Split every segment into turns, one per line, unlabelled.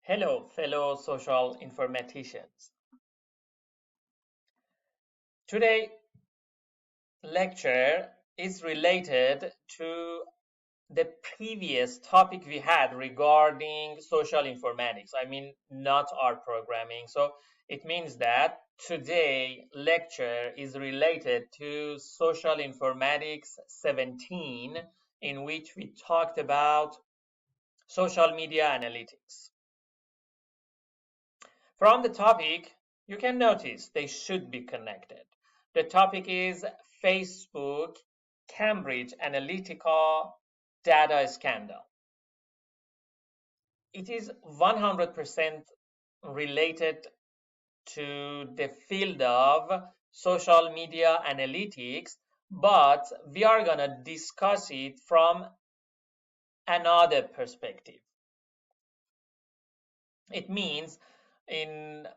Hello, fellow social informaticians. Today lecture is related to the previous topic we had regarding social informatics. I mean, not R programming. So it means that today lecture is related to social informatics 17, in which we talked about social media analytics. From the topic, you can notice they should be connected. The topic is Facebook Cambridge Analytica data scandal. It is 100% related to the field of social media analytics, but we are going to discuss it from another perspective. It means in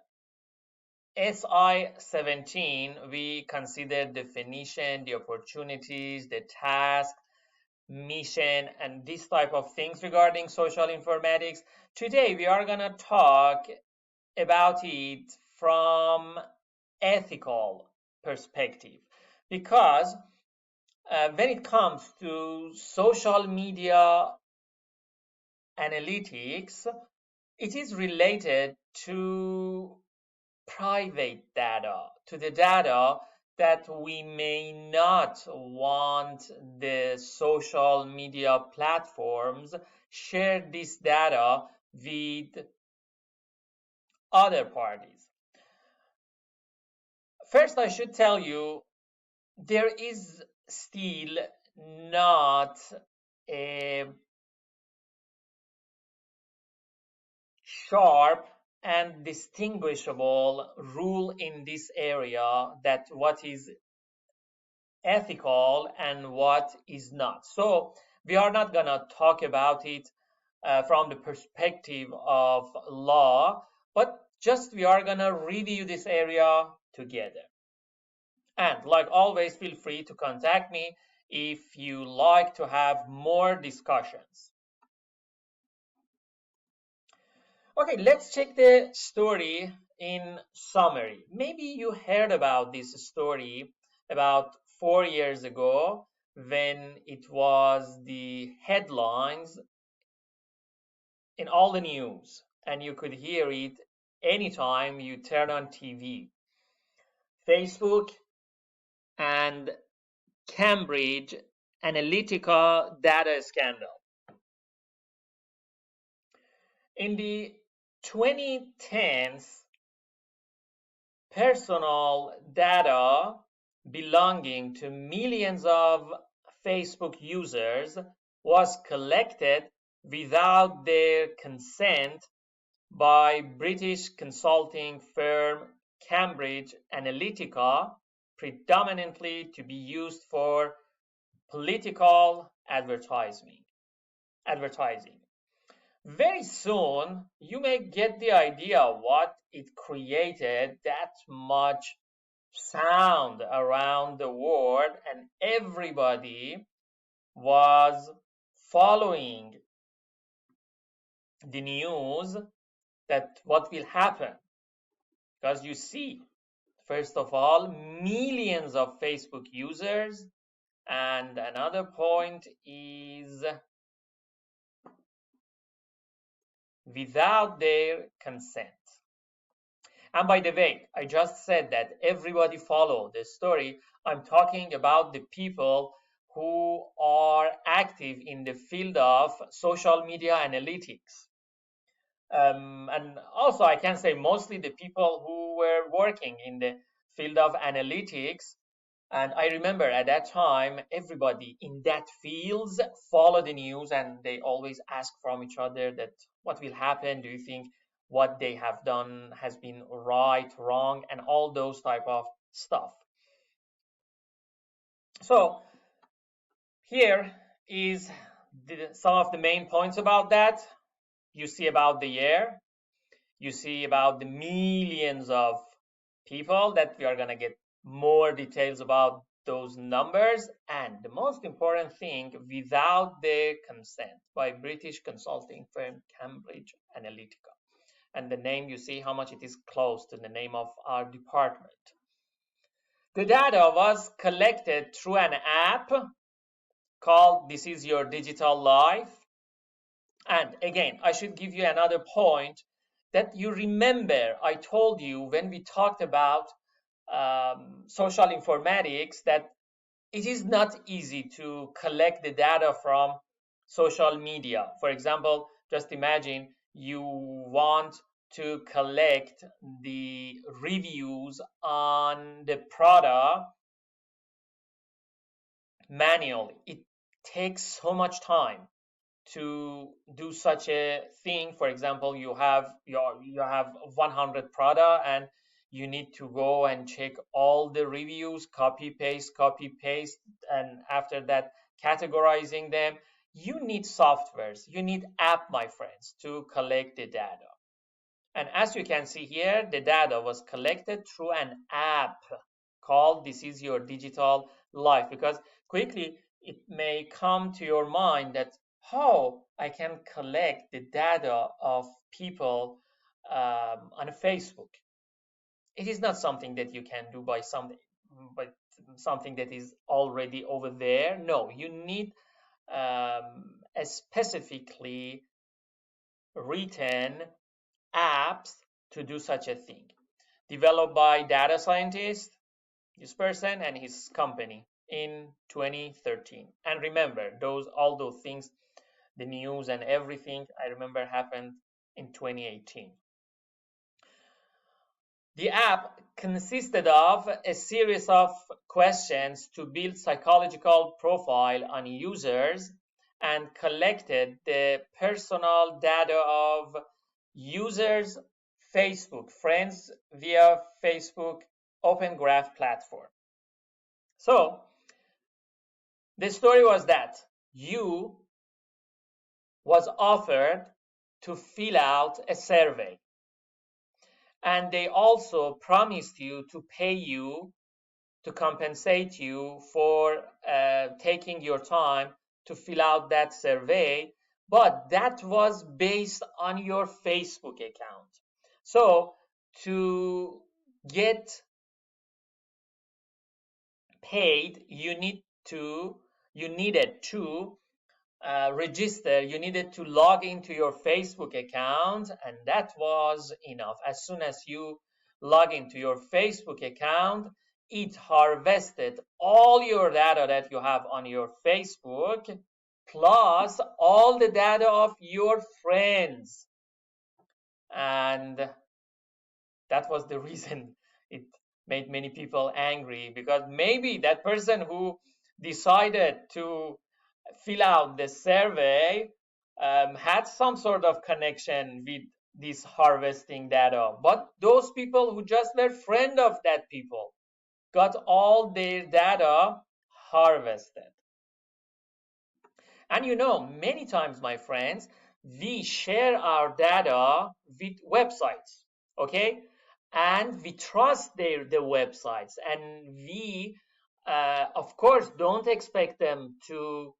SI 17, we consider definition, the opportunities, the task, mission, and this type of things regarding social informatics. Today, we are going to talk about it from ethical perspective because when it comes to social media analytics, it is related to private data, to the data that we may not want the social media platforms share this data with other parties. First, I should tell you there is still not a sharp and distinguishable rule in this area that what is ethical and what is not. So we are not going to talk about it from the perspective of law, but just we are going to review this area together. And like always, feel free to contact me if you like to have more discussions. Okay, let's check the story in summary. Maybe you heard about this story about 4 years ago when it was the headlines in all the news, and you could hear it anytime you turn on TV. Facebook and Cambridge Analytica data scandal. In the 2010s, personal data belonging to millions of Facebook users was collected without their consent by British consulting firm Cambridge Analytica, predominantly to be used for political advertising. Very soon, you may get the idea what it created that much sound around the world, and everybody was following the news that what will happen. Because you see, first of all, millions of Facebook users, and another point is without their consent. And by the way, I just said that everybody follow the story. I'm talking about the people who are active in the field of social media analytics. And also, I can say mostly the people who were working in the field of analytics. And I remember at that time, everybody in that fields follow the news and they always ask from each other that what will happen? Do you think what they have done has been right, wrong, and all those type of stuff? So here is some of the main points about that. You see about the year, you see about the millions of people that we are going to get more details about those numbers, and the most important thing, without their consent by British consulting firm Cambridge Analytica. And the name, you see how much it is close to the name of our department. The data was collected through an app called This Is Your Digital Life. And again, I should give you another point that you remember I told you when we talked about social informatics that it is not easy to collect the data from social media. For example, just imagine you want to collect the reviews on the product manually. It takes so much time to do such a thing. For example, you have 100 product and you need to go and check all the reviews, copy paste, and after that categorizing them. You need softwares, you need app, my friends, to collect the data. And as you can see here, the data was collected through an app called This Is Your Digital Life, because quickly it may come to your mind that how I can collect the data of people on Facebook. It is not something that you can do by something that is already over there. No, you need a specifically written apps to do such a thing, developed by data scientist, this person and his company in 2013. And remember, all those things, the news and everything, I remember happened in 2018. The app consisted of a series of questions to build psychological profile on users and collected the personal data of users' Facebook friends via Facebook Open Graph platform. So the story was that you was offered to fill out a survey, and they also promised you to pay you, to compensate you for taking your time to fill out that survey, but that was based on your Facebook account. So to get paid, you needed to register, you needed to log into your Facebook account, and that was enough. As soon as you log into your Facebook account, it harvested all your data that you have on your Facebook, plus all the data of your friends. And that was the reason it made many people angry, because maybe that person who decided to fill out the survey had some sort of connection with this harvesting data, but those people who just were friend of that people got all their data harvested. And many times, my friends, we share our data with websites, okay, and we trust the websites, and we of course don't expect them to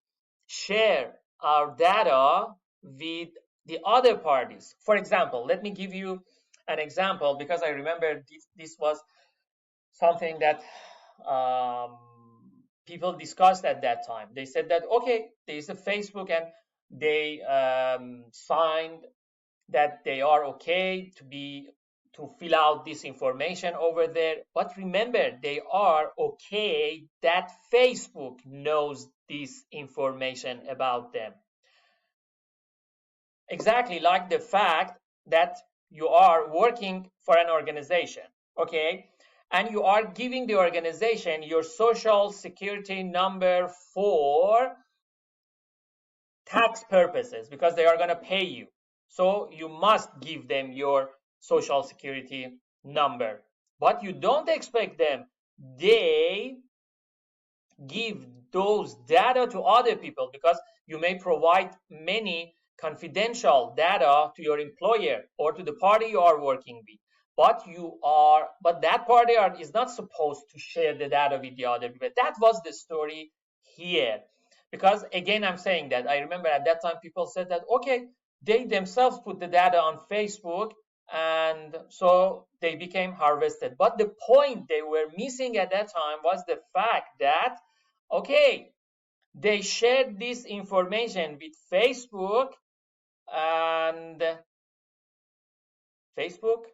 share our data with the other parties. For example, let me give you an example, because I remember this was something that people discussed at that time. They said that, okay, there's a Facebook, and they signed that they are okay to fill out this information over there. But remember, they are okay that Facebook knows this information about them. Exactly like the fact that you are working for an organization, okay? And you are giving the organization your social security number for tax purposes, because they are going to pay you. So you must give them your social security number. But you don't expect them they give those data to other people, because you may provide many confidential data to your employer or to the party you are working with. But that party is not supposed to share the data with the other people. That was the story here. Because again, I'm saying that I remember at that time people said that, okay, they themselves put the data on Facebook, and so they became harvested. But the point they were missing at that time was the fact that, okay, they shared this information with Facebook, and Facebook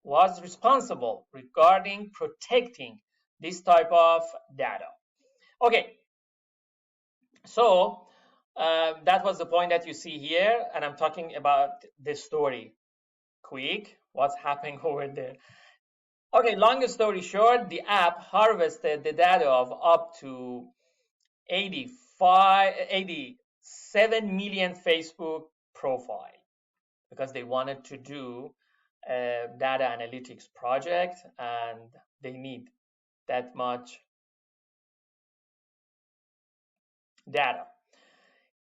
was responsible regarding protecting this type of data. Okay, so that was the point that you see here, and I'm talking about the story. Quick, what's happening over there? Okay, long story short, the app harvested the data of up to 87 million Facebook profile, because they wanted to do a data analytics project and they need that much data.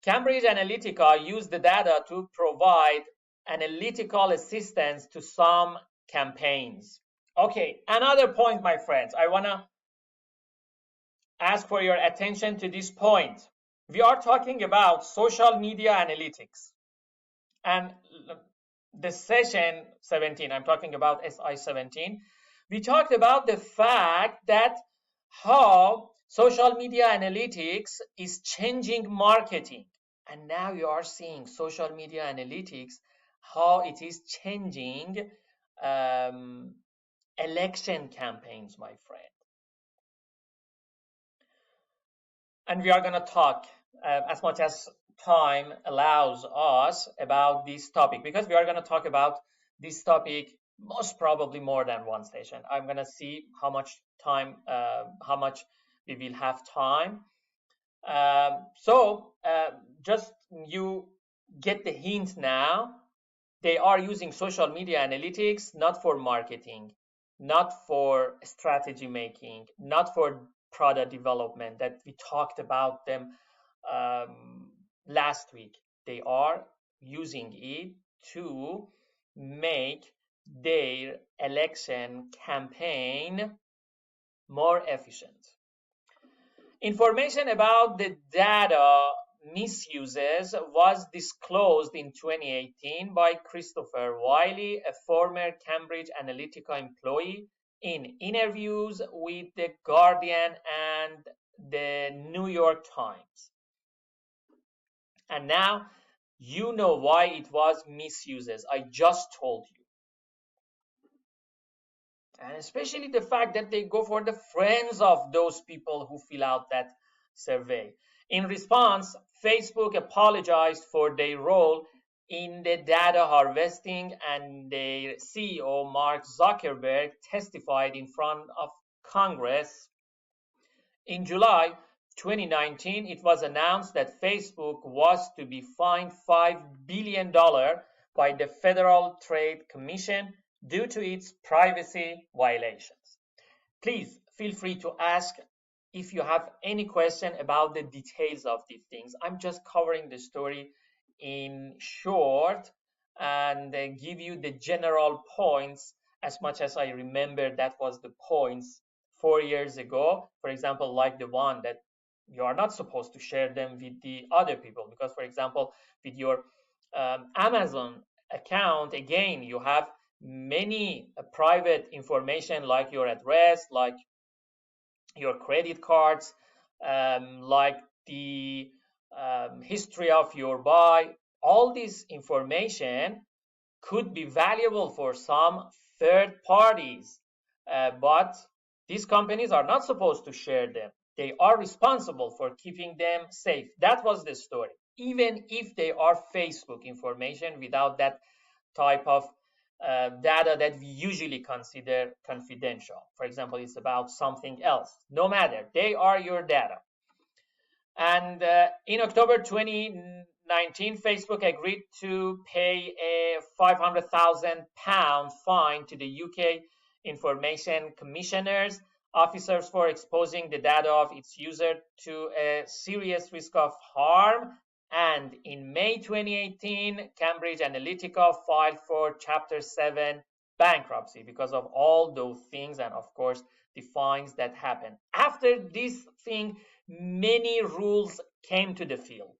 Cambridge Analytica used the data to provide analytical assistance to some campaigns. Okay, another point, my friends, I want to ask for your attention to this point. We are talking about social media analytics, and the session 17, I'm talking about SI 17, we talked about the fact that how social media analytics is changing marketing. And now you are seeing social media analytics, how it is changing election campaigns, my friend. And we are going to talk as much as time allows us about this topic, because we are going to talk about this topic most probably more than one session. I'm going to see how much time, how much we will have time. So just you get the hint now. They are using social media analytics not for marketing, not for strategy making, not for product development that we talked about them last week. They are using it to make their election campaign more efficient. Information about the data misuses was disclosed in 2018 by Christopher Wiley, a former Cambridge Analytica employee, in interviews with The Guardian and the New York Times. And now you know why it was misuses. I just told you. And especially the fact that they go for the friends of those people who fill out that survey. In response, Facebook apologized for their role in the data harvesting, and their CEO, Mark Zuckerberg, testified in front of Congress. In July 2019, it was announced that Facebook was to be fined $5 billion by the Federal Trade Commission due to its privacy violations. Please feel free to ask if you have any question about the details of these things. I'm just covering the story in short and give you the general points as much as I remember. That was the points 4 years ago. For example, like the one that you are not supposed to share them with the other people, because, for example, with your Amazon account, again, you have many private information like your address, like your credit cards, like the history of your buy. All this information could be valuable for some third parties, but these companies are not supposed to share them. They are responsible for keeping them safe. That was the story. Even if they are Facebook information without that type of data that we usually consider confidential. For example, it's about something else. No matter, they are your data. And in October 2019, Facebook agreed to pay a £500,000 fine to the UK Information Commissioner's officers for exposing the data of its user to a serious risk of harm. And in May 2018, Cambridge Analytica filed for Chapter 7 bankruptcy because of all those things, and of course the fines that happened. After this thing, many rules came to the field.